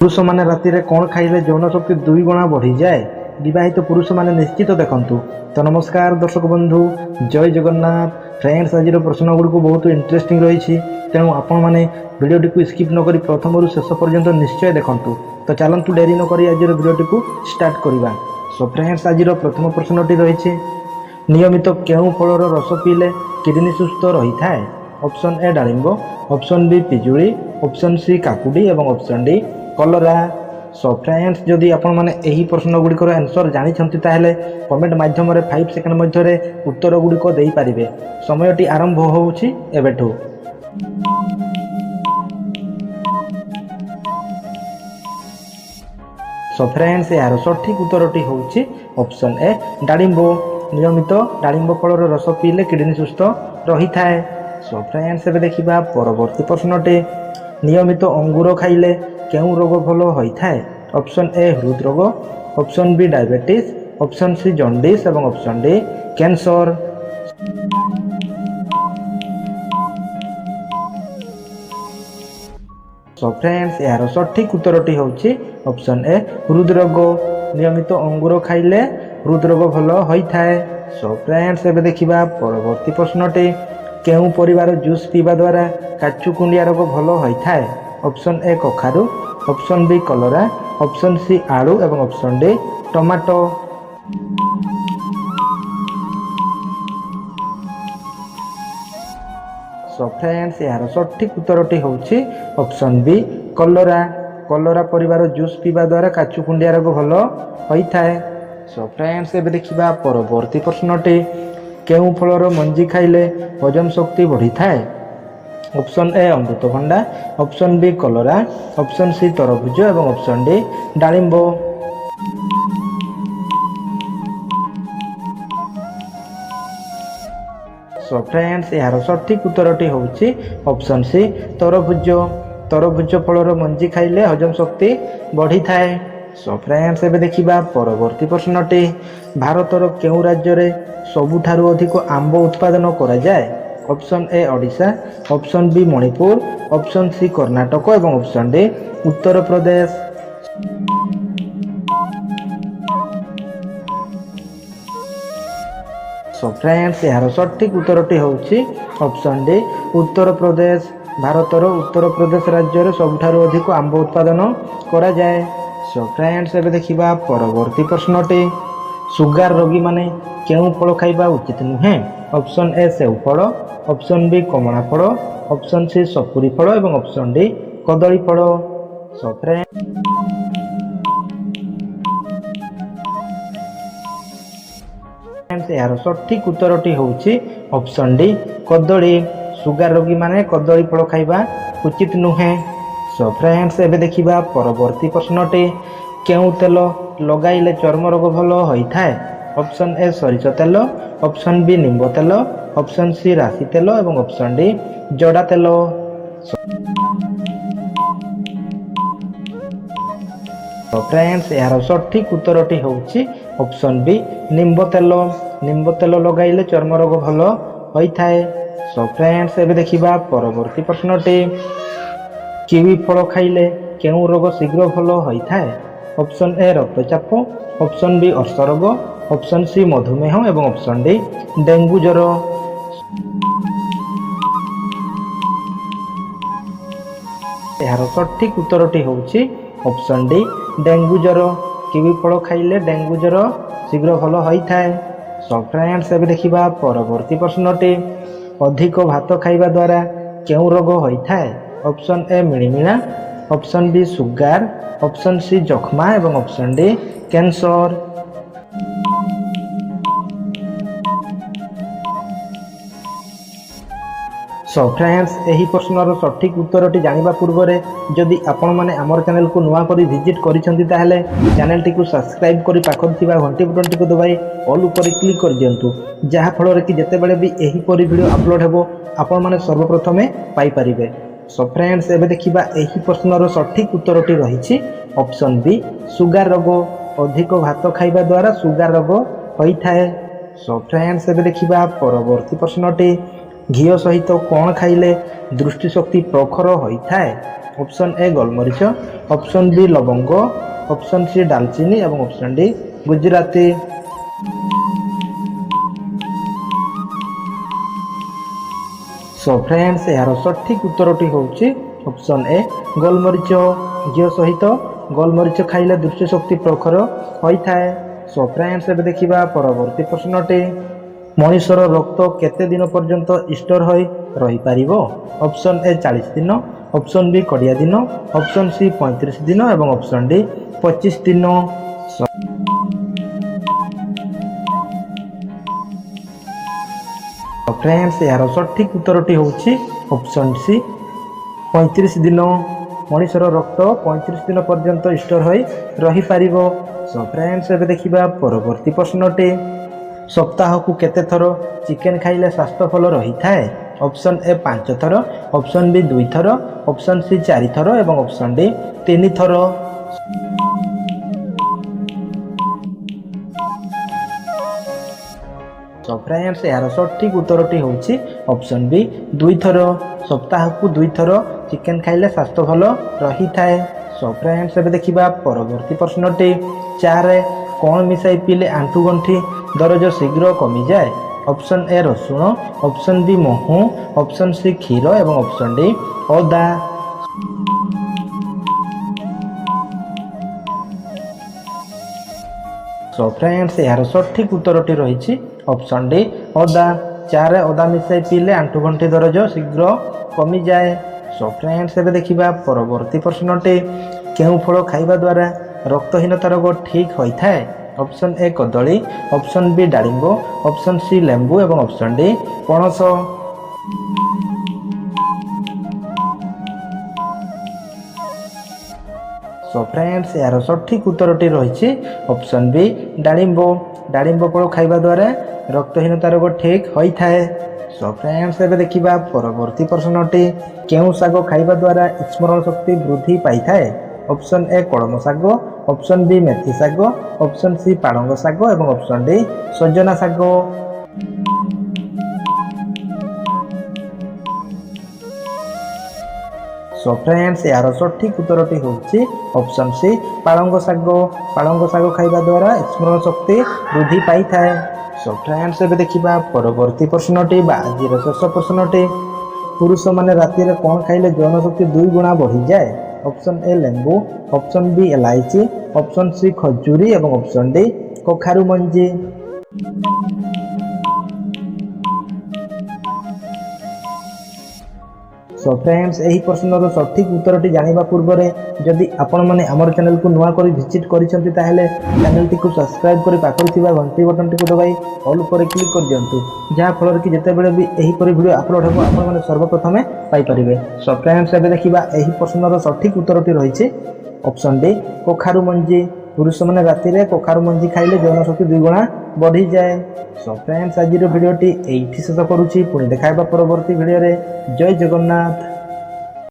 पुरुष मैंने राति कौन खाइले यौन शक्ति 2 गुणा बढ़ी जाए। विवाहित पुरुष मैंने निश्चित देखंतु। तो नमस्कार दर्शक बंधु, जय जगन्नाथ। फ्रेंड्स, आज प्रश्न गुड़ी बहुत इंटरेस्टिंग रही, तेणु आपण मैंने वीडियोटी को स्किप नक प्रथम शेष पर्यंत निश्चय देखंतु। तो चलतु डेरी नक आज वीडियोटी को स्टार्ट करवा। सो फ्रेंड्स, आज प्रथम प्रश्नटी रही, नियमित केउं फलर रस पीले किडनी सुस्थ रही थाए। ऑप्शन ए डालिंब, ऑप्शन बी पिजुली, ऑप्शन सी काकुडी और ऑप्शन डी कलरा। सो फ्रेंड्स, जदि आपण माने एही प्रश्न गुड़िकर आंसर जानी ताहेले कमेंट माध्यम 5 सेकेंड मध्य उत्तर गुड़िक दे पारिबे। समयटी आरंभ होउछि एबेठु। सो फ्रेंड्स, यार सठिक उत्तरटी होउछि ऑप्शन ए डालिंब। नियमित डालिंब फलर रस पीले किडनी सुस्थ रही थाए। सो फ्रेंड्स, एबे देखिबा परवर्ती प्रश्नटे, नियमित अंगूर खाइले केउं रोग भल होइथाए। ऑप्शन ए हृदरोग, option B diabetes, option C jaundice और option D cancer. So friends, यार सठिक उत्तरटी होउछि ऑप्शन ए हृदरोग। नियमित अंगूर खाइले हृदरोग भल होइथाए। सो फ्रेंड्स, एबे देखिबा परवर्ती प्रश्नटे, केउं परिवार जूस पीवा द्वारा काचु कुंडिया रोग भल होइथाए। ऑप्शन ए कखारू, ऑप्शन बी कलरा, ऑप्शन सी आलू और ऑप्शन डी टमाटो। सो फ्रेंड्स, यार सठिक उत्तरटी होउछि ऑप्शन बी कलरा। कलरा परिवार जूस पीवा द्वारा काचु कुंडिया रोग भल होइथाए। सो फ्रेंड्स, एबे देखिबा परवर्ती प्रश्नटी, केउं फलर मंजी खाइले हजम शक्ति बढ़ी थाए। ऑप्शन ए अमृतभंडा, ऑप्शन बी कलरा, ऑप्शन सी तरभुज और ऑप्शन डी डालिंब। सो फ्रेंड्स, यार सठिक उत्तरटी होउछि ऑप्शन सी तरभुज। तरभुज फलर मंजी खाइले हजम शक्ति बढ़ी थाए। सो फ्रेंड्स, एबे देखिबा परवर्ती प्रश्नटी, भारतर केउं राज्य रे सबुठारु अधिक आंब उत्पादन करा जाए। Option A Odisha, option B Manipur, option C Karnataka और option D Uttar Pradesh. So friends, यार सठिक उत्तरटी होउछि ऑप्शन डी उत्तर प्रदेश। भारतर उत्तर प्रदेश राज्य रे सबुठारु अधिक आंब उत्पादन करा जाए। सो फ्रेंड्स, एबे देखिबा परवर्ती प्रश्नटी, सुगार रोगी माने केउं फल खाइबा उचित नुहे। ऑप्शन ए सेउ फल, ऑप्शन बी कमला फल, ऑप्शन सी सपुरी फल और ऑप्शन डी कदली फल। सो फ्रेंड्स, यार सठिक उत्तरटी होउछि ऑप्शन डी कदली। सुगार रोगी माने कदली फल खाइबा उचित नुहे। सो फ्रेंड्स, एबे देखिबा परवर्ती प्रश्नटी, केउं तेल लगाइले चर्म रोग भल होइथाए। ऑप्शन ए सरिष तेल, ऑप्शन बी निंब तेल, ऑप्शन सी राशि तेल और ऑप्शन डी जड़ा तेल। तो फ्रेंड्स, यार सठिक उत्तरटी होउछि ऑप्शन बी निंब तेल। निंब तेल लगाइले चर्म रोग भल होइथाए। सो फ्रेंड्स, एबे देखिबा परवर्ती प्रश्नटी, किवी फल खाइले केउं रोग शीघ्र भल होइथाए। ऑप्शन ए रक्तचाप, ऑप्शन बी अर्श रोग, ऑप्शन सी मधुमेह और ऑप्शन डी डेंगू ज्वर। यार सठिक उत्तरटी होउछि ऑप्शन डी डेंगू ज्वर। किवी फल खाइले डेंगू ज्वर शीघ्र भल होइथाए। सो फ्रेंड्स, एबे देखिबा परवर्ती प्रश्नटी, अधिक भात खाइबा द्वारा केउं रोग होइथाए। ऑप्शन ए मिळमिळा, option B sugar, option C जखमा और option D cancer. So friends, यही प्रश्नर सठिक उत्तरटी जानिबा पूर्व जदि आपण माने आमर चैनल को नुआ करी विजिट करिसेंती ताहेले चैनल टी को सब्सक्राइब करी पाखर थिबा घंटी बटन टी को दबाई ऑल ऊपर क्लिक कर दियंतु, जहा फल कि जेतेबेले भी एही परी वीडियो अपलोड हेबो आपण माने सर्वप्रथमे पाई परिबे। सो फ्रेंड्स, एबे देखिबा एही प्रश्नर सठिक उत्तरटी रहिछि ऑप्शन बी सुगार रोग। अधिक भात खाइबा द्वारा सुगार रोग होइथाए। सो फ्रेंड्स, एबे देखिबा परवर्ती प्रश्नटी, ଘିଅ ସହିତ କ'ଣ ଖାଇଲେ ଦୃଷ୍ଟିଶକ୍ତି ପ୍ରଖର ହୋଇଥାଏ? ଅପସନ୍ ଏ ଗୋଲମରିଚ, ଅପସନ୍ ବି ଲବଙ୍ଗ, ଅପସନ୍ ସି ଡାଲଚିନି ଏବଂ option D Gujarati. Show friends, ଏହାର ସଠିକ୍ ଉତ୍ତରଟି ହେଉଛି ଅପସନ୍ ଏ ଗୋଲମରିଚ। ଘିଅ ସହିତ ଗୋଲମରିଚ ଖାଇଲେ ଦୃଷ୍ଟିଶକ୍ତି ପ୍ରଖର ହୋଇଥାଏ। ସୋ ଫ୍ରେଣ୍ଡସ୍, ଏବେ ଦେଖିବା ପରବର୍ତ୍ତୀ ପ୍ରଶ୍ନଟି। ମଣିଷର ରକ୍ତ କେତେ ଦିନ ପର୍ଯ୍ୟନ୍ତ ଷ୍ଟୋର ହୋଇ ରହିପାରିବ? ଅପସନ୍ ଏ 40 ଦିନ, ଅପସନ୍ ବି 20 ଦିନ, ଅପସନ୍ ସି 35 ଦିନ ଏବଂ ଅପସନ୍ ଡି 25 ଦିନ। ଫ୍ରେଣ୍ଡସ୍, ଏହାର ସଠିକ୍ ଉତ୍ତରଟି ହେଉଛି ଅପସନ୍ ସି 35 ଦିନ। ମଣିଷର ରକ୍ତ 35 ଦିନ ପର୍ଯ୍ୟନ୍ତ ଷ୍ଟୋର ହୋଇ ରହିପାରିବ। ସୋ ଫ୍ରେଣ୍ଡସ୍, ଏବେ ଦେଖିବା ପରବର୍ତ୍ତୀ ପ୍ରଶ୍ନଟି। ସପ୍ତାହକୁ କେତେ ଥର ଚିକେନ୍ ଖାଇଲେ ସ୍ୱାସ୍ଥ୍ୟ ଭଲ ରହିଥାଏ? ଅପସନ୍ ଏ 5 ଥର, ଅପସନ୍ ବି 2 ଥର, ଅପସନ୍ ସି 4 ଥର ଏବଂ ଅପସନ୍ ଡି 3 ଥର। ସୋ ଫ୍ରେଣ୍ଡସ୍, ଏହାର ସଠିକ୍ ଉତ୍ତରଟି ହେଉଛି ଅପସନ୍ ବି 2 ଥର। ସପ୍ତାହକୁ 2 ଥର ଚିକେନ୍ ଖାଇଲେ ସ୍ୱାସ୍ଥ୍ୟ ଭଲ ରହିଥାଏ। ସୋ ଫ୍ରେଣ୍ଡସ୍, ଏବେ ଦେଖିବା ପରବର୍ତ୍ତୀ ପ୍ରଶ୍ନଟି। ଚାରେ କ'ଣ ମିଶାଇ ପିଇଲେ ଆଣ୍ଠୁଗଣ୍ଠି ଦରଜ ଶୀଘ୍ର କମିଯାଏ? ଅପସନ୍ ଏ ରସୁଣ, ଅପସନ୍ ବି ମହୁ, ଅପସନ୍ ସି କ୍ଷୀର ଏବଂ ଅପସନ୍ ଡି ଅଦା। ସୋ ଫ୍ରେଣ୍ଡସ୍, ଏହାର ସଠିକ୍ ଉତ୍ତରଟି ରହିଛି ଅପସନ୍ ଡି ଅଦା। ଚାରେ ଅଦା ମିଶାଇ ପିଇଲେ ଆଣ୍ଠୁଗଣ୍ଠି ଦରଜ ଶୀଘ୍ର କମିଯାଏ। ସୋ ଫ୍ରେଣ୍ଡସ୍, ଏବେ ଦେଖିବା ପରବର୍ତ୍ତୀ ପ୍ରଶ୍ନଟି। କେଉଁ ଫଳ ଖାଇବା ଦ୍ୱାରା ରକ୍ତହୀନତା ରୋଗ ଠିକ୍ ହୋଇଥାଏ? ଅପସନ୍ ଏ କଦଳୀ, ଅପସନ୍ ବି ଡାଳିମ୍ବ, ଅପସନ୍ ସି ଲେମ୍ବୁ ଏବଂ ଅପସନ୍ ଡି ପଣସ। ସୋ ଫ୍ରେଣ୍ଡସ୍, ଏହାର ସଠିକ୍ ଉତ୍ତରଟି ରହିଛି ଅପସନ୍ ବି ଡାଳିମ୍ବ। ଡାଳିମ୍ବ ଫଳ ଖାଇବା ଦ୍ୱାରା ରକ୍ତହୀନତା ରୋଗ ଠିକ୍ ହୋଇଥାଏ। ସୋ ଫ୍ରେଣ୍ଡସ୍, ଏବେ ଦେଖିବା ପରବର୍ତ୍ତୀ ପ୍ରଶ୍ନଟି। କେଉଁ ଶାଗ ଖାଇବା ଦ୍ୱାରା ସ୍ମରଣ ଶକ୍ତି ବୃଦ୍ଧି ପାଇଥାଏ? ଅପସନ୍ ଏ କଳମ ଶାଗ, ଅପସନ୍ ବି ମେଥି ଶାଗ, ଅପସନ୍ ସି ପାଳଙ୍ଗ ଶାଗ ଏବଂ ଅପସନ୍ ଡି ସଜନା ଶାଗ। ସୋ ଫ୍ରେଣ୍ଡସ୍, ଏହାର ସଠିକ୍ ଉତ୍ତରଟି ହେଉଛି ଅପସନ୍ ସି ପାଳଙ୍ଗ ଶାଗ। ପାଳଙ୍ଗ ଶାଗ ଖାଇବା ଦ୍ୱାରା ସ୍ମରଣ ଶକ୍ତି ବୃଦ୍ଧି ପାଇଥାଏ। ସୋ ଫ୍ରେଣ୍ଡସ୍, ଏବେ ଦେଖିବା ପରବର୍ତ୍ତୀ ପ୍ରଶ୍ନଟି ବା ଆଜିର ଶେଷ ପ୍ରଶ୍ନଟି। ପୁରୁଷମାନେ ରାତିରେ କ'ଣ ଖାଇଲେ ଯୌନ ଶକ୍ତି 2 ଗୁଣା ବଢ଼ିଯାଏ? ଅପସନ୍ ଏ ଲେମ୍ବୁ, ଅପସନ୍ ବି ଏଲାଇଚି, ଅପସନ୍ ସି ଖଜୁରୀ ଏବଂ ଅପସନ୍ ଡି କଖାରୁ ମଞ୍ଜି। ସୋ ଫ୍ରେଣ୍ଡସ୍, ଏହି ପ୍ରଶ୍ନର ସଠିକ୍ ଉତ୍ତରଟି ଜାଣିବା ପୂର୍ବରେ ଯଦି ଆପଣମାନେ ଆମର ଚ୍ୟାନେଲକୁ ନୂଆ କରି ଭିଜିଟ୍ କରିଛନ୍ତି ତାହେଲେ ଚ୍ୟାନେଲଟିକୁ ସବସ୍କ୍ରାଇବ୍ କରି ପାଖରେ ଥିବା ଘଣ୍ଟି ବଟନଟିକୁ ଦବାଇ ଅଲ୍ ଉପରେ କ୍ଲିକ୍ କରିଦିଅନ୍ତୁ, ଯାହାଫଳରେ କି ଯେତେବେଳେ ବି ଏହିପରି ଭିଡ଼ିଓ ଆପଲୋଡ଼ ହେବ ଆପଣମାନେ ସର୍ବପ୍ରଥମେ ପାଇପାରିବେ। ସୋ ଫ୍ରେଣ୍ଡସ୍, ଏବେ ଦେଖିବା ଏହି ପ୍ରଶ୍ନର ସଠିକ୍ ଉତ୍ତରଟି ରହିଛି ଅପସନ୍ ଡି କଖାରୁ ମଞ୍ଜି। ପୁରୁଷମାନେ ରାତିରେ କଖାରୁ ମଞ୍ଜି ଖାଇଲେ ଯୌନ ଶକ୍ତି 2 ଗୁଣା ବଢ଼ିଯାଏ। ସୋ ଫ୍ରେଣ୍ଡସ୍, ଆଜିର ଭିଡ଼ିଓଟି ଏଇଠି ଶେଷ କରୁଛି। ପୁଣି ଦେଖା ହେବା ପରବର୍ତ୍ତୀ ଭିଡ଼ିଓରେ। ଜୟ ଜଗନ୍ନାଥ।